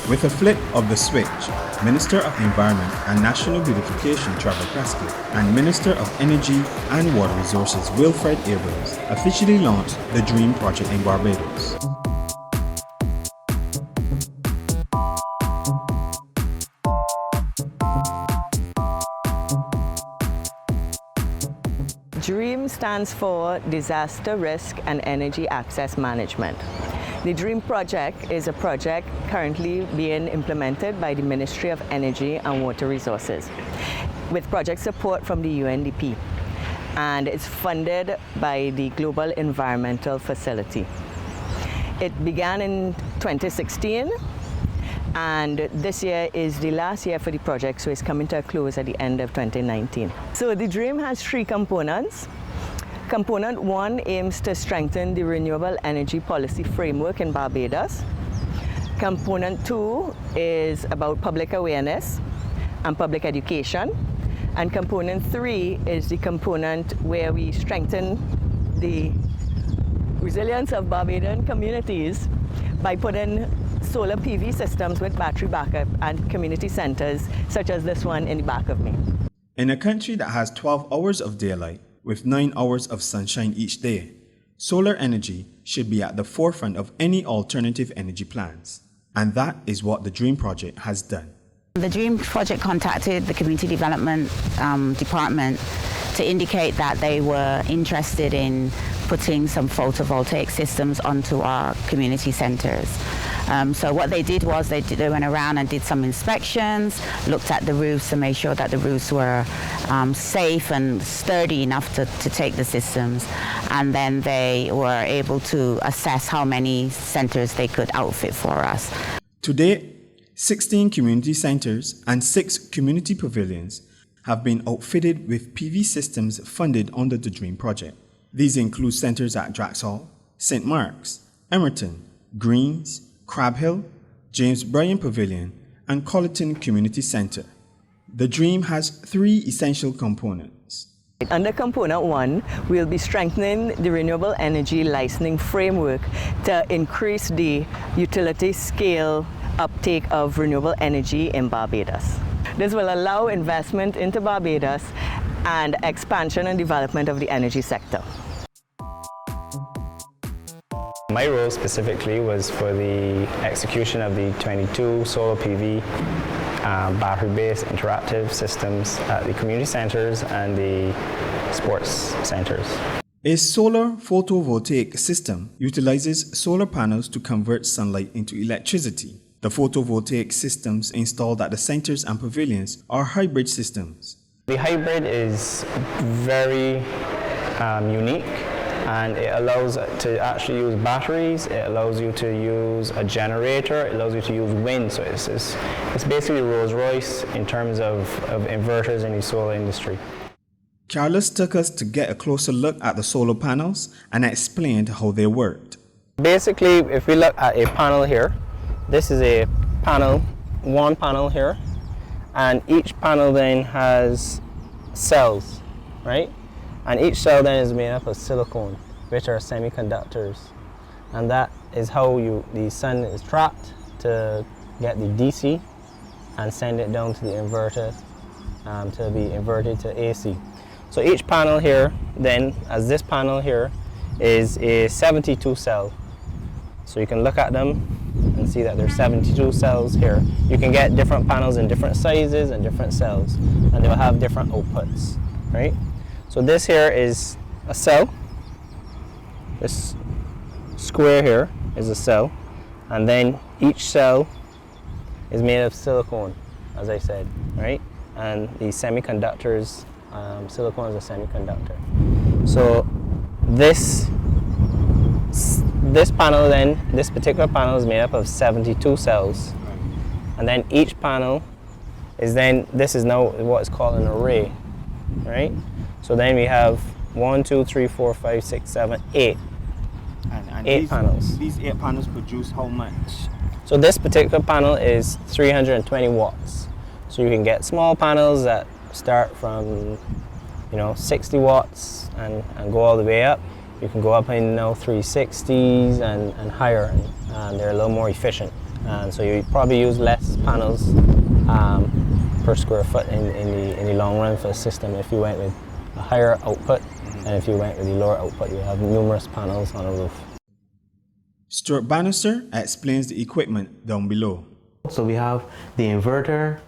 With a flip of the switch, Minister of Environment and National Beautification Trevor Kresge and Minister of Energy and Water Resources Wilfred Abrams officially launched the DREAM project in Barbados. DREAM stands for Disaster Risk and Energy Access Management. The DREAM project is a project currently being implemented by the Ministry of Energy and Water Resources with project support from the UNDP, and it's funded by the Global Environmental Facility. It began in 2016, and this year is the last year for the project, so it's coming to a close at the end of 2019. So the DREAM has three components. Component 1 aims to strengthen the renewable energy policy framework in Barbados. Component 2 is about public awareness and public education. And component 3 is the component where we strengthen the resilience of Barbadian communities by putting solar PV systems with battery backup and community centers such as this one in the back of me. In a country that has 12 hours of daylight with 9 hours of sunshine each day, solar energy should be at the forefront of any alternative energy plans. And that is what the DREAM project has done. The DREAM project contacted the Community Development Department to indicate that they were interested in putting some photovoltaic systems onto our community centers. So what they did was they went around and did some inspections, looked at the roofs to make sure that the roofs were safe and sturdy enough to take the systems. And then they were able to assess how many centers they could outfit for us. To date, 16 community centers and 6 community pavilions have been outfitted with PV systems funded under the DREAM project. These include centers at Draxall, St. Mark's, Emerton, Greens, Crab Hill, James Bryan Pavilion, and Colleton Community Center. The DREAM has 3 essential components. Under Component 1, we'll be strengthening the renewable energy licensing framework to increase the utility scale uptake of renewable energy in Barbados. This will allow investment into Barbados and expansion and development of the energy sector. My role specifically was for the execution of the 22 solar PV battery-based interactive systems at the community centers and the sports centers. A solar photovoltaic system utilizes solar panels to convert sunlight into electricity. The photovoltaic systems installed at the centers and pavilions are hybrid systems. The hybrid is very unique, and it allows to actually use batteries, it allows you to use a generator, it allows you to use wind. So it's basically Rolls-Royce in terms of inverters in the solar industry. Carlos took us to get a closer look at the solar panels and explained how they worked. Basically, if we look at a panel here, this is a panel, one panel here, and each panel then has cells, right? And each cell then is made up of silicon, which are semiconductors. And that is how the sun is trapped to get the DC and send it down to the inverter to be inverted to AC. So each panel here then, as this panel here, is a 72 cell. So you can look at them and see that there's 72 cells here. You can get different panels in different sizes and different cells, and they'll have different outputs, right? So this here is a cell. This square here is a cell, and then each cell is made of silicon, as I said, right? And the semiconductors, silicon is a semiconductor. So this panel then, this particular panel is made up of 72 cells, and then each panel is then, this is now what is called an array, right? So then we have 1, 2, 3, 4, 5, 6, 7, 8. And 8 panels. These 8 panels produce how much? So this particular panel is 320 watts. So you can get small panels that start from 60 watts and go all the way up. You can go up in 360s and higher, and they're a little more efficient. and so you probably use less panels per square foot in the long run for the system if you went with a higher output, and if you went with the lower output, you have numerous panels on a roof. Stuart Bannister explains the equipment down below. So we have the inverter,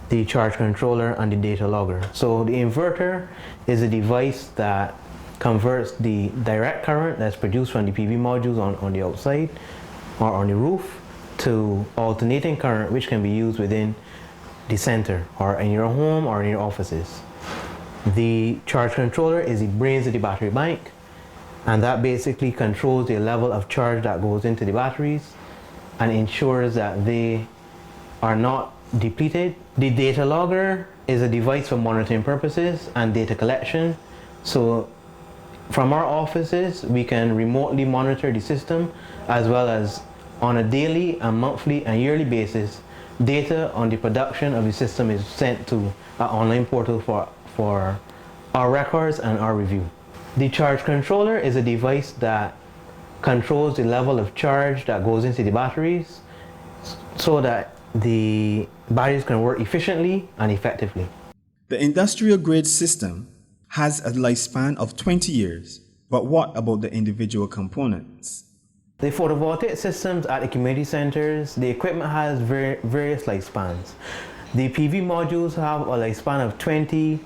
the charge controller, and the data logger. So the inverter is a device that converts the direct current that's produced from the PV modules on the outside or on the roof to alternating current, which can be used within the center or in your home or in your offices. The charge controller is the brains of the battery bank, and that basically controls the level of charge that goes into the batteries and ensures that they are not depleted. The data logger is a device for monitoring purposes and data collection. So from our offices, we can remotely monitor the system, as well as on a daily and monthly and yearly basis, data on the production of the system is sent to an online portal for our records and our review. The charge controller is a device that controls the level of charge that goes into the batteries so that the batteries can work efficiently and effectively. The industrial grade system has a lifespan of 20 years, but what about the individual components? The photovoltaic systems at the community centers, the equipment has various lifespans. The PV modules have a lifespan of 20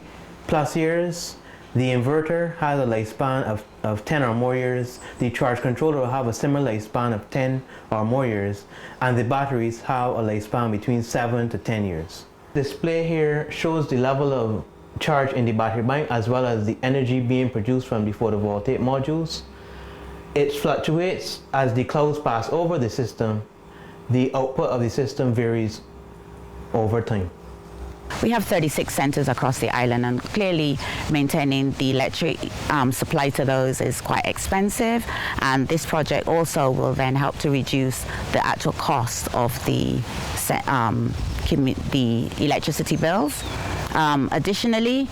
plus years. The inverter has a lifespan of 10 or more years. The charge controller will have a similar lifespan of 10 or more years. And the batteries have a lifespan between 7 to 10 years. Display here shows the level of charge in the battery bank as well as the energy being produced from the photovoltaic modules. It fluctuates as the clouds pass over the system. The output of the system varies over time. We have 36 centres across the island, and clearly maintaining the electric supply to those is quite expensive, and this project also will then help to reduce the actual cost of the electricity bills. Additionally,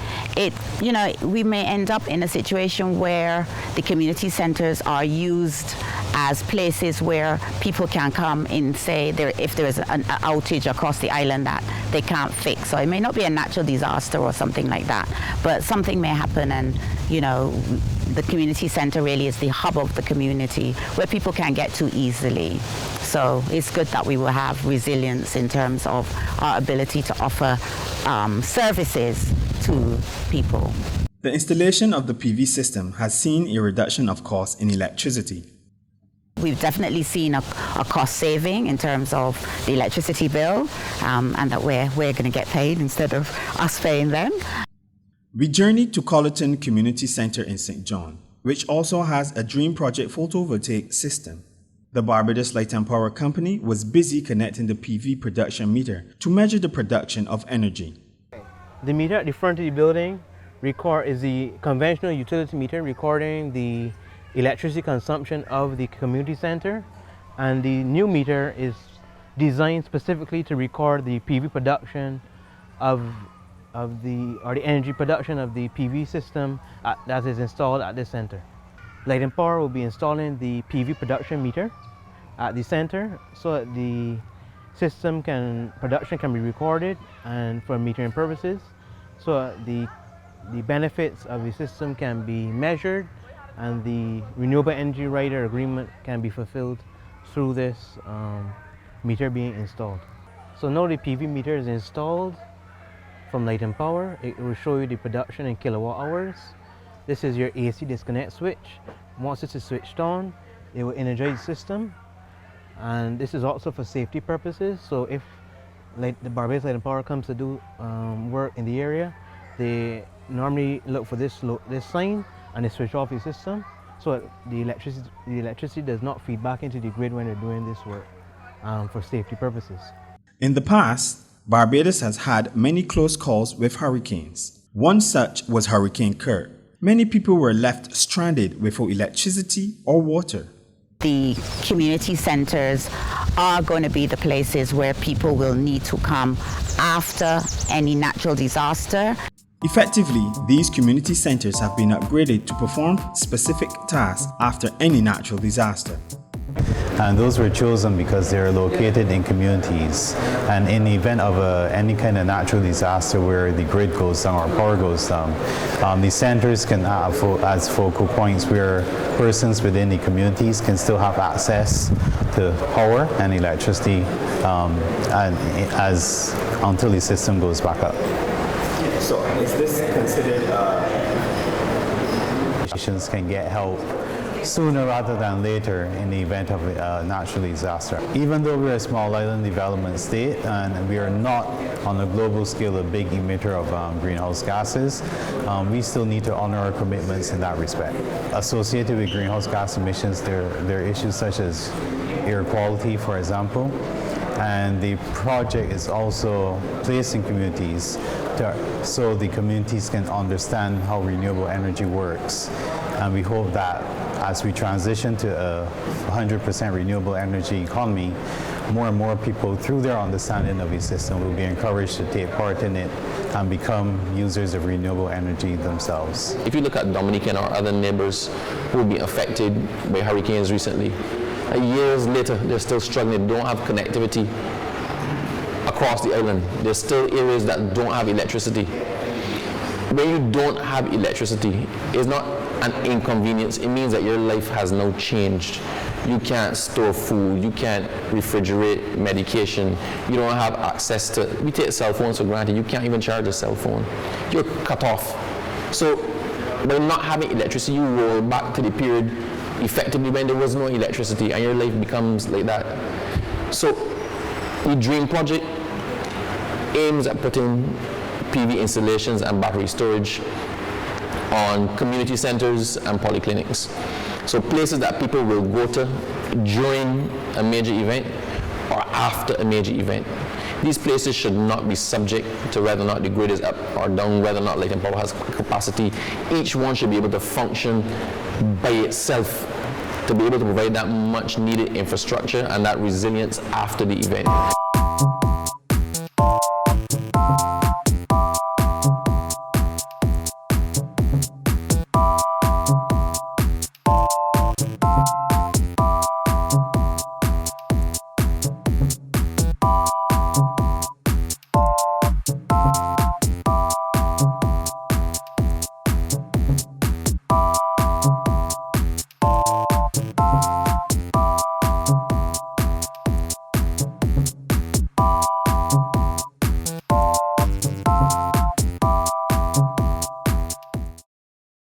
we may end up in a situation where the community centres are used as places where people can come in, say, if there is an outage across the island that they can't fix. So it may not be a natural disaster or something like that, but something may happen, and the community centre really is the hub of the community where people can get to easily. So it's good that we will have resilience in terms of our ability to offer services to people. The installation of the PV system has seen a reduction of costs in electricity. We've definitely seen a cost saving in terms of the electricity bill, and that we're going to get paid instead of us paying them. We journeyed to Colleton Community Centre in St. John, which also has a Dream Project photovoltaic system. The Barbados Light and Power Company was busy connecting the PV production meter to measure the production of energy. The meter at the front of the building is the conventional utility meter recording the electricity consumption of the community center, and the new meter is designed specifically to record the PV production the energy production of the PV system that is installed at this center. Light and Power will be installing the PV production meter at the center so that the system production can be recorded and for metering purposes, so that the benefits of the system can be measured and the renewable energy rider agreement can be fulfilled through this meter being installed. So now the PV meter is installed from Light and Power. It will show you the production in kilowatt hours. This is your AC disconnect switch. Once this is switched on, it will energize the system. And this is also for safety purposes. So if the Barbados Light and Power comes to do work in the area, they normally look for this sign and they switch off the system so that the electricity does not feed back into the grid when they're doing this work for safety purposes. In the past, Barbados has had many close calls with hurricanes. One such was Hurricane Kurt. Many people were left stranded without electricity or water. The community centres are going to be the places where people will need to come after any natural disaster. Effectively, these community centres have been upgraded to perform specific tasks after any natural disaster. And those were chosen because they're located in communities. And in the event of any kind of natural disaster where the grid goes down or power goes down, the centers can act as focal points where persons within the communities can still have access to power and electricity until the system goes back up. So is this considered Nations can get help sooner rather than later in the event of a natural disaster. Even though we're a small island development state and we are not on a global scale a big emitter of greenhouse gases, we still need to honor our commitments in that respect. Associated with greenhouse gas emissions, there are issues such as air quality, for example, and the project is also placed in communities so the communities can understand how renewable energy works. And we hope that as we transition to a 100% renewable energy economy, more and more people, through their understanding of the system, will be encouraged to take part in it and become users of renewable energy themselves. If you look at Dominican or other neighbors who have been affected by hurricanes recently, years later, they're still struggling, they don't have connectivity across the island. There's still areas that don't have electricity. When you don't have electricity, it's not an inconvenience. It means that your life has now changed. You can't store food, you can't refrigerate medication, you don't have access to, we take cell phones for granted, you can't even charge a cell phone. You're cut off. So by not having electricity, you roll back to the period effectively when there was no electricity and your life becomes like that. So the DREAM project aims at putting PV installations and battery storage on community centers and polyclinics. So places that people will go to during a major event or after a major event. These places should not be subject to whether or not the grid is up or down, whether or not light and power has capacity. Each one should be able to function by itself to be able to provide that much needed infrastructure and that resilience after the event.